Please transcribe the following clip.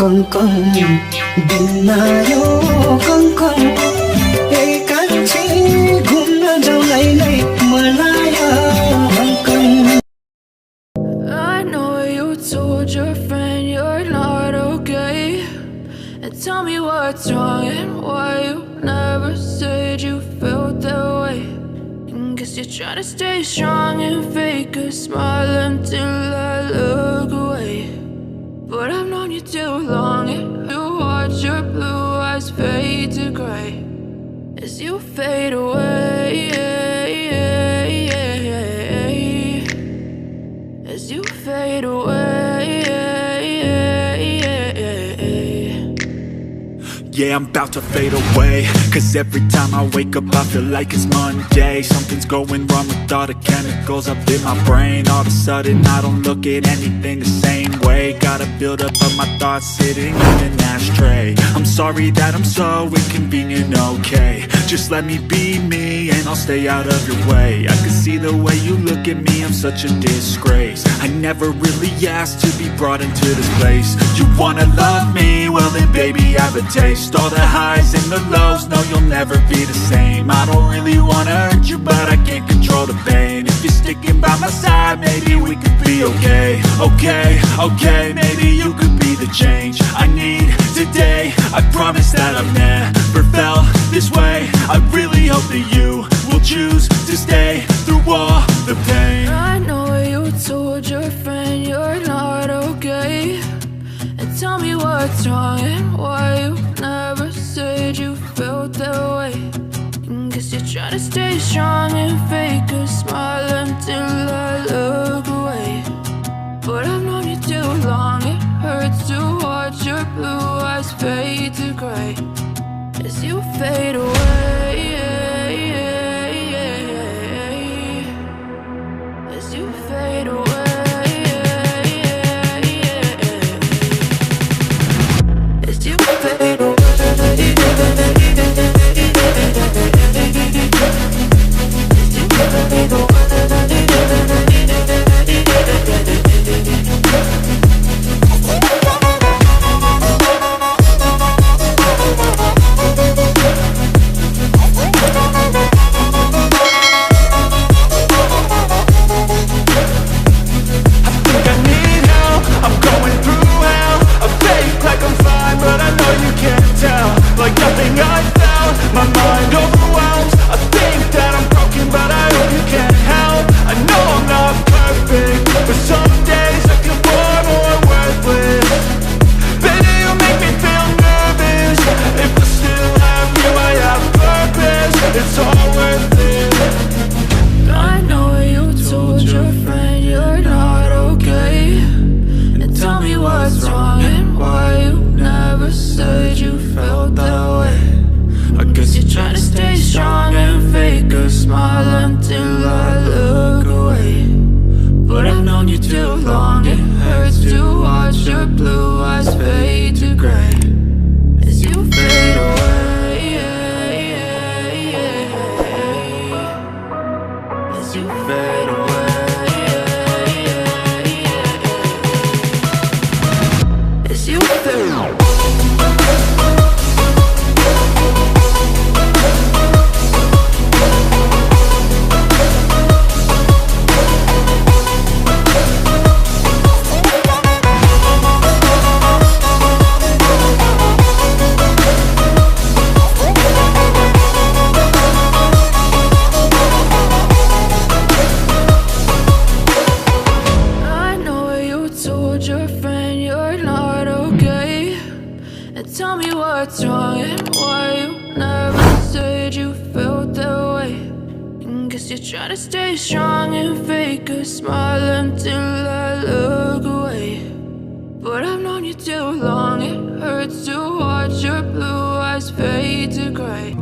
कङ्कङ बिन्ना यो कङ्कङ एकैछिन घुम्न जाउँ लै Malaya Hong Kong I know you told your friend you're not okay, and tell me what's wrong and why you never said you felt that way. Guess you're trying to stay strong and fake a smile until I look away. But I've known you too long, and you watch your blue eyes fade to gray as you fade away, as you fade away. Yeah, I'm about to fade away, 'cause every time I wake up I feel like it's Monday. Something's going wrong with all the chemicals up in my brain. All of a sudden I don't look at anything the same way. Gotta build up of my thoughts sitting in an ashtray. I'm sorry that I'm so inconvenient, okay. Just let me be me and I'll stay out of your way. I can see the way you look at me, I'm such a disgrace. I never really asked to be brought into this place. You wanna love me? Well then baby, have a taste. All the highs and the lows, no you'll never be the same. I don't really wanna hurt you, but I can't control the pain. If you're sticking by my side, maybe we could be okay. Okay, maybe you could be the change I need today. I promise that I've never felt this way. I really hope that you will choose to stay through all the pain. I know you told your friend you're not okay, and tell me what's wrong and why you never said you felt that way. Guess you're trying to stay strong and fake a smile until I look away. But I've known you too long, it hurts to watch your blue eyes fade to gray as you fade away, as you fade away, as you fade away. Try to stay strong and fake a smile until I look away. But I've known you too long, it hurts to watch your blue eyes fade to gray.